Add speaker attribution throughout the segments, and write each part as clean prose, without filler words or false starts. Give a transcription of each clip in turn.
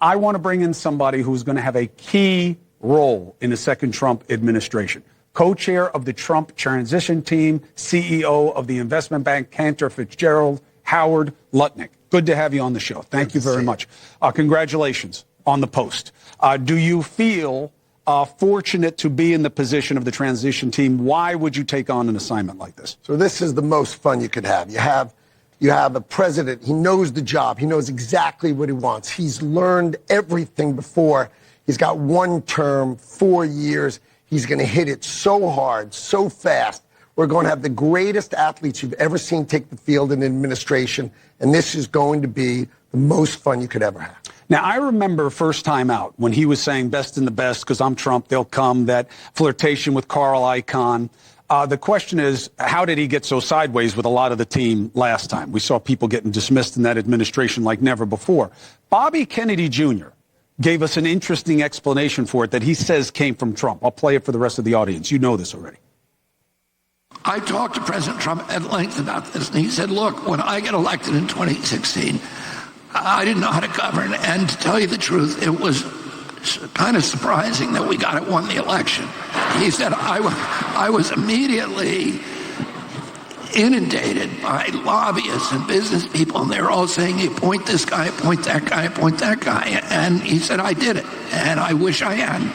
Speaker 1: I want to bring in somebody who's going to have a key role in the second Trump administration. Co-chair of the Trump transition team, CEO of the investment bank Cantor Fitzgerald, Howard Lutnick. Good to have you on the show. Thank you very much. Congratulations on the post. Do you feel fortunate to be in the position of the transition team? Why would you take on an assignment like this?
Speaker 2: So this is the most fun you could have. You have a president. He knows the job. He knows exactly what he wants. He's learned everything before. He's got one term, 4 years. He's going to hit it so hard, so fast. We're going to have the greatest athletes you've ever seen take the field in administration, and this is going to be the most fun you could ever have.
Speaker 1: Now, I remember first time out when he was saying best in the best, because I'm Trump, they'll come, that flirtation with Carl Icahn. The question is, how did he get so sideways with a lot of the team last time? We saw people getting dismissed in that administration like never before. Bobby Kennedy Jr. gave us an interesting explanation for it that he says came from Trump. I'll play it for the rest of the audience. You know this already.
Speaker 3: I talked to President Trump at length about this, and he said, look, when I get elected in 2016, I didn't know how to govern, and to tell you the truth, it was kind of surprising that we won the election. He said, I was immediately inundated by lobbyists and business people, and they were all saying, hey, appoint this guy, appoint that guy, appoint that guy. And he said, I did it, and I wish I hadn't.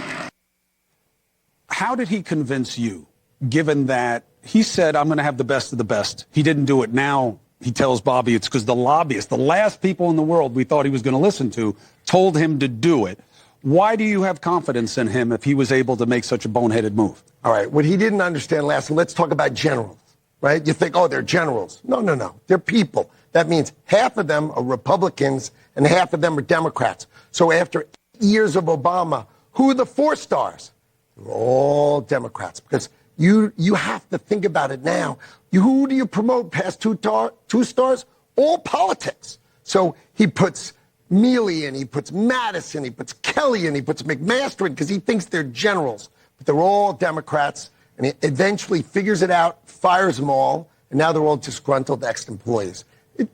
Speaker 1: How did he convince you, given that he said, I'm going to have the best of the best? He didn't do it. Now he tells Bobby it's because the lobbyists, the last people in the world we thought he was going to listen to, told him to do it. Why do you have confidence in him if he was able to make such a boneheaded move?
Speaker 2: All right, what he didn't understand last time, let's talk about generals, right? You think, oh, they're generals. No. They're people. That means half of them are Republicans and half of them are Democrats. So after years of Obama, who are the 4 stars? They're all Democrats, because you have to think about it now. Who do you promote past 2 stars? All politics. So he puts Mealy in, he puts Madison, he puts Kelly in, he puts McMaster in, because he thinks they're generals. But they're all Democrats, and he eventually figures it out, fires them all, and now they're all disgruntled ex-employees.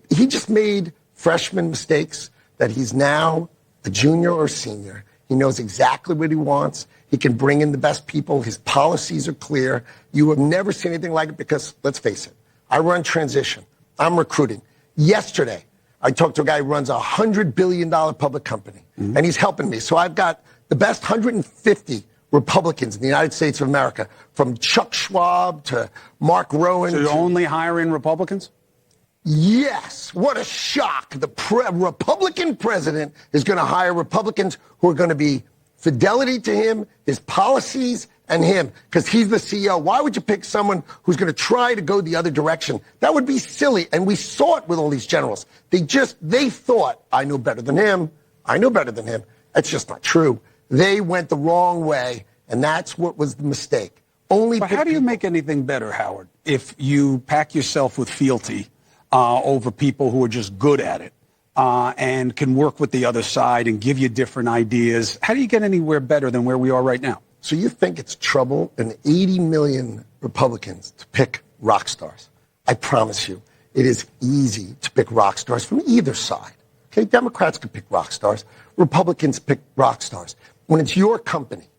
Speaker 2: He just made freshman mistakes that he's now a junior or senior. He knows exactly what he wants. He can bring in the best people. His policies are clear. You have never seen anything like it because, let's face it, I run transition. I'm recruiting. Yesterday, I talked to a guy who runs a $100 billion public company, and he's helping me. So I've got the best 150 Republicans in the United States of America, from Chuck Schwab to Mark Rowan.
Speaker 1: So you're only hiring Republicans?
Speaker 2: Yes. What a shock. The Republican president is going to hire Republicans who are going to be fidelity to him, his policies, and him, because he's the CEO. Why would you pick someone who's going to try to go the other direction? That would be silly. And we saw it with all these generals. They thought, I know better than him. I know better than him. That's just not true. They went the wrong way, and that's what was the mistake.
Speaker 1: But how do you make anything better, Howard, if you pack yourself with fealty over people who are just good at it and can work with the other side and give you different ideas? How do you get anywhere better than where we are right now?
Speaker 2: So you think it's trouble in 80 million Republicans to pick rock stars? I promise you, it is easy to pick rock stars from either side. Okay, Democrats can pick rock stars. Republicans pick rock stars. When it's your company,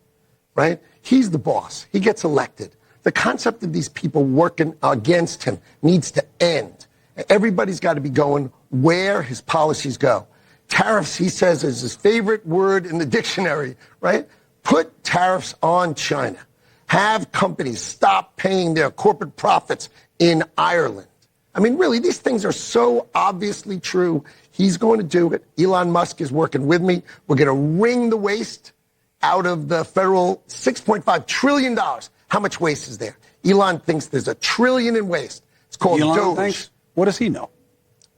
Speaker 2: right? He's the boss. He gets elected. The concept of these people working against him needs to end. Everybody's got to be going where his policies go. Tariffs, he says, is his favorite word in the dictionary, right? Put tariffs on China. Have companies stop paying their corporate profits in Ireland. I mean, really, these things are so obviously true. He's going to do it. Elon Musk is working with me. We're going to wring the waste out of the federal $6.5 trillion. How much waste is there? Elon thinks there's $1 trillion in waste. It's called
Speaker 1: Elon
Speaker 2: Doge.
Speaker 1: Thinks, what does he know?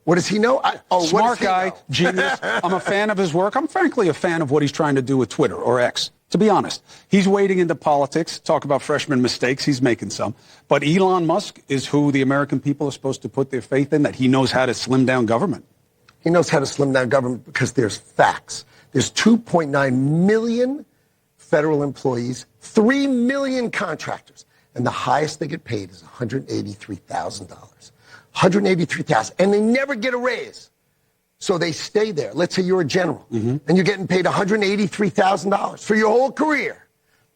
Speaker 2: What does he know?
Speaker 1: Smart guy, genius. I'm a fan of his work. I'm frankly a fan of what he's trying to do with Twitter or X, to be honest. He's wading into politics, talk about freshman mistakes. He's making some. But Elon Musk is who the American people are supposed to put their faith in, that he knows how to slim down government.
Speaker 2: He knows how to slim down government because there's facts. There's 2.9 million federal employees, 3 million contractors, and the highest they get paid is $183,000. $183,000, and they never get a raise. So they stay there. Let's say you're a general, and you're getting paid $183,000 for your whole career,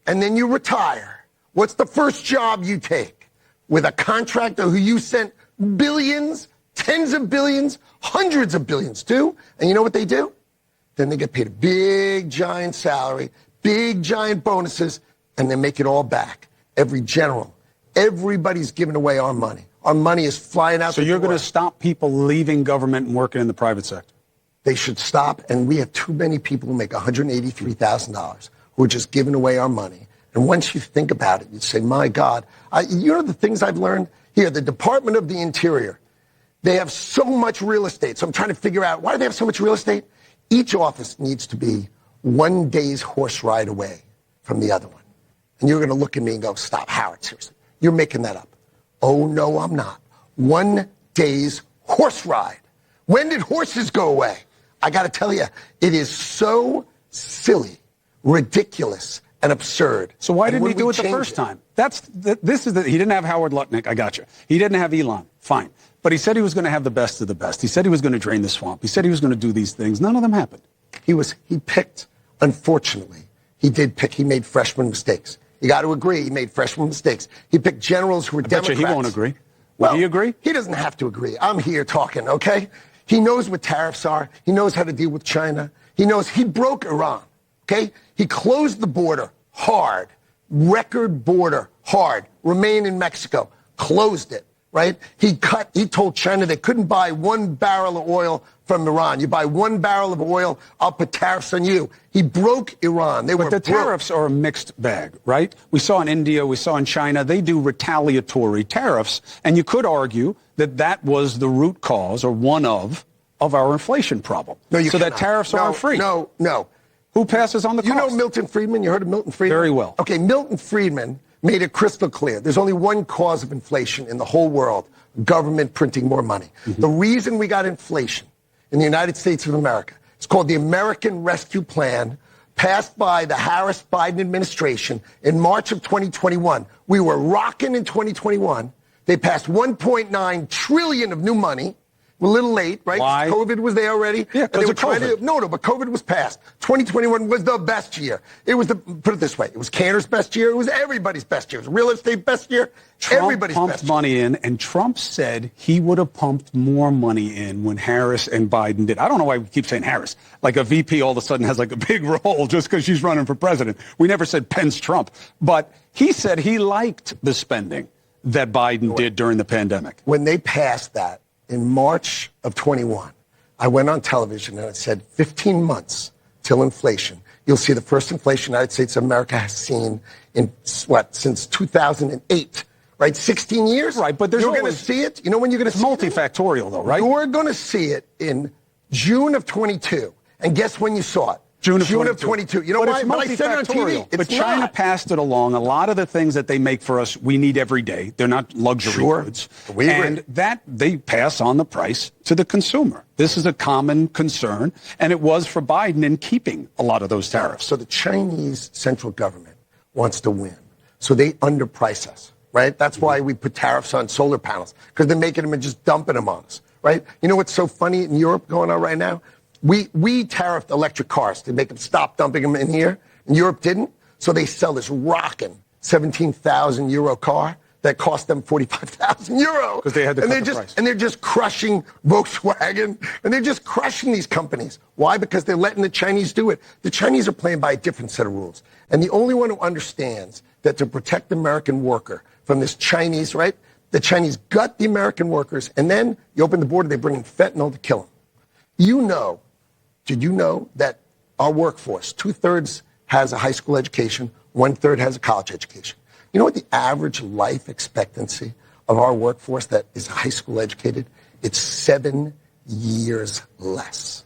Speaker 2: and then you retire. What's the first job you take? With a contractor who you sent billions, tens of billions, hundreds of billions to, and you know what they do? Then they get paid a big, giant salary, big, giant bonuses, and they make it all back. Every general, everybody's giving away our money. Our money is flying out the door.
Speaker 1: So you're going to stop people leaving government and working in the private sector?
Speaker 2: They should stop, and we have too many people who make $183,000 who are just giving away our money. And once you think about it, you say, my God. You know the things I've learned? Here, the Department of the Interior, they have so much real estate. So I'm trying to figure out, why do they have so much real estate? Each office needs to be 1 day's horse ride away from the other one. And you're going to look at me and go, stop, Howard, seriously. You're making that up. Oh, no, I'm not. 1 day's horse ride. When did horses go away? I got to tell you, it is so silly, ridiculous, and absurd.
Speaker 1: So why didn't he do it the first time? He didn't have Howard Lutnick. I got you. He didn't have Elon. Fine. But he said he was going to have the best of the best. He said he was going to drain the swamp. He said he was going to do these things. None of them happened.
Speaker 2: He picked, unfortunately, he made freshman mistakes. You got to agree, he made freshman mistakes. He picked generals who were Democrats.
Speaker 1: I bet you he won't agree. Will he agree?
Speaker 2: He doesn't have to agree. I'm here talking, okay? He knows what tariffs are. He knows how to deal with China. He knows he broke Iran, okay? He closed the border hard, record border hard, remain in Mexico, closed it, right? He told China they couldn't buy 1 barrel of oil from Iran. You buy 1 barrel of oil, I'll put tariffs on you. He broke Iran.
Speaker 1: But the tariffs are a mixed bag, right? We saw in India, we saw in China, they do retaliatory tariffs. And you could argue that was the root cause, or one of our inflation problem.
Speaker 2: No, you cannot.
Speaker 1: That tariffs aren't free.
Speaker 2: No.
Speaker 1: Who passes on the cost?
Speaker 2: You know Milton Friedman? You heard of Milton Friedman?
Speaker 1: Very well.
Speaker 2: Okay, Milton Friedman made it crystal clear. There's only one cause of inflation in the whole world: government printing more money. The reason we got inflation in the United States of America, it's called the American Rescue Plan, passed by the Harris-Biden administration in March of 2021. We were rocking in 2021. They passed $1.9 trillion of new money. We're a little late, right?
Speaker 1: Why?
Speaker 2: COVID was there already.
Speaker 1: Yeah, because of COVID.
Speaker 2: But COVID was passed. 2021 was the best year. It was put it this way, it was Cantor's best year. It was everybody's best year. It was real estate best year. Everybody's
Speaker 1: Trump
Speaker 2: best
Speaker 1: pumped money in, and Trump said he would have pumped more money in when Harris and Biden did. I don't know why we keep saying Harris. Like a VP all of a sudden has like a big role just because she's running for president. We never said Pence Trump. But he said he liked the spending that Biden did during the pandemic.
Speaker 2: When they passed that, in March of 21, I went on television and I said, 15 months till inflation. You'll see the first inflation the United States of America has seen in, since 2008, right? 16 years?
Speaker 1: Right, but
Speaker 2: you're going to see it. You know when you're going to see it?
Speaker 1: Multifactorial, though, right?
Speaker 2: You're going to see it in June of 22. And guess when you saw it?
Speaker 1: June of 22.
Speaker 2: You know why? But I said it on TV.
Speaker 1: But China passed it along. A lot of the things that they make for us, we need every day. They're not luxury goods.
Speaker 2: We agree.
Speaker 1: And that they pass on the price to the consumer. This is a common concern, and it was for Biden in keeping a lot of those tariffs.
Speaker 2: So the Chinese central government wants to win. So they underprice us, right? That's why we put tariffs on solar panels, because they're making them and just dumping them on us, right? You know what's so funny in Europe going on right now? We tariffed electric cars to make them stop dumping them in here, and Europe didn't. So they sell this rocking 17,000 euro car that cost them 45,000 euro.
Speaker 1: Because they had to cut the price.
Speaker 2: And they're just crushing Volkswagen, and they're just crushing these companies. Why? Because they're letting the Chinese do it. The Chinese are playing by a different set of rules. And the only one who understands that to protect the American worker from this Chinese, right? The Chinese gut the American workers, and then you open the border, they bring in fentanyl to kill them. Did you know that our workforce, 2/3 has a high school education, 1/3 has a college education? You know what the average life expectancy of our workforce that is high school educated? It's 7 years less.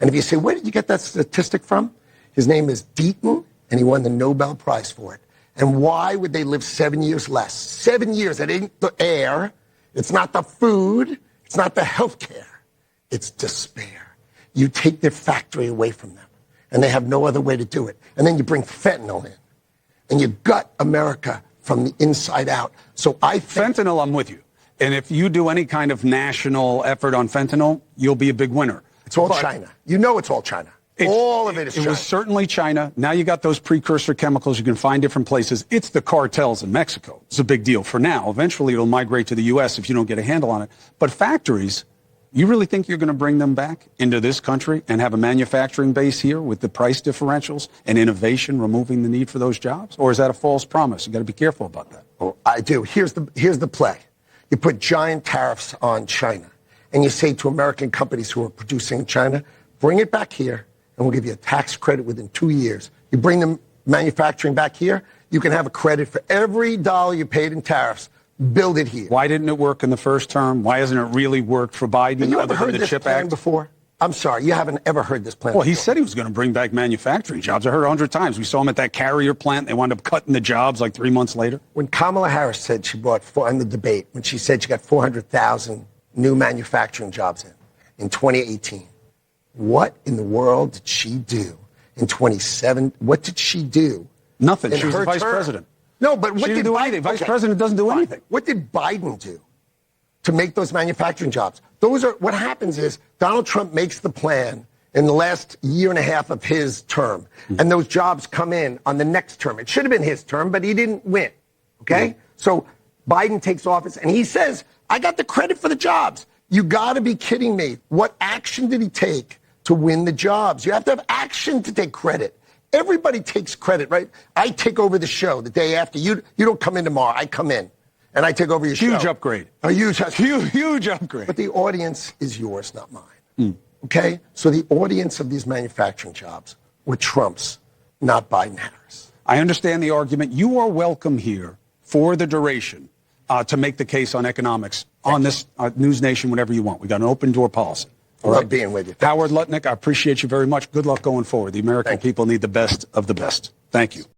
Speaker 2: And if you say, where did you get that statistic from? His name is Deaton, and he won the Nobel Prize for it. And why would they live 7 years less? 7 years. It ain't the air. It's not the food. It's not the health care. It's despair. You take their factory away from them, and they have no other way to do it. And then you bring fentanyl in, and you gut America from the inside out. So I think...
Speaker 1: Fentanyl, I'm with you. And if you do any kind of national effort on fentanyl, you'll be a big winner.
Speaker 2: It's all China. You know it's all China. All of it is China.
Speaker 1: It was certainly China. Now you got those precursor chemicals you can find different places. It's the cartels in Mexico. It's a big deal for now. Eventually it'll migrate to the U.S. if you don't get a handle on it. But factories, you really think you're going to bring them back into this country and have a manufacturing base here with the price differentials and innovation removing the need for those jobs? Or is that a false promise? You got to be careful about that.
Speaker 2: Oh, I do. Here's the play. You put giant tariffs on China, and you say to American companies who are producing in China, bring it back here, and we'll give you a tax credit within 2 years. You bring the manufacturing back here, you can have a credit for every dollar you paid in tariffs. Build it here.
Speaker 1: Why didn't it work in the first term? Why hasn't it really worked for Biden?
Speaker 2: Have you ever heard
Speaker 1: the
Speaker 2: this
Speaker 1: CHIP
Speaker 2: plan
Speaker 1: Act
Speaker 2: before? I'm sorry, you haven't ever heard this plan
Speaker 1: Well,
Speaker 2: before.
Speaker 1: he said he was going to bring back manufacturing jobs. I heard 100 times. We saw him at that Carrier plant. They wound up cutting the jobs like 3 months later.
Speaker 2: When Kamala Harris said she brought, in the debate, when she said she got 400,000 new manufacturing jobs in 2018, what in the world did she do in 27? What did she do?
Speaker 1: Nothing. She was the vice president.
Speaker 2: No, but what
Speaker 1: She didn't do anything. Vice president doesn't do anything.
Speaker 2: What did Biden do to make those manufacturing jobs? What happens is Donald Trump makes the plan in the last year and a half of his term, and those jobs come in on the next term. It should have been his term, but he didn't win. Okay? So Biden takes office, and he says, I got the credit for the jobs. You got to be kidding me. What action did he take to win the jobs? You have to have action to take credit. Everybody takes credit, right? I take over the show the day after. You don't come in tomorrow. I come in, and I take over your show.
Speaker 1: Huge upgrade.
Speaker 2: A huge
Speaker 1: upgrade.
Speaker 2: But the audience is yours, not mine. Okay? So the audience of these manufacturing jobs were Trump's, not Biden-Harris.
Speaker 1: I understand the argument. You are welcome here for the duration to make the case on economics on this NewsNation whenever you want. We got an open door policy.
Speaker 2: I love being with you.
Speaker 1: Howard Lutnick, I appreciate you very much. Good luck going forward. The American people need the best of the best. Thank you.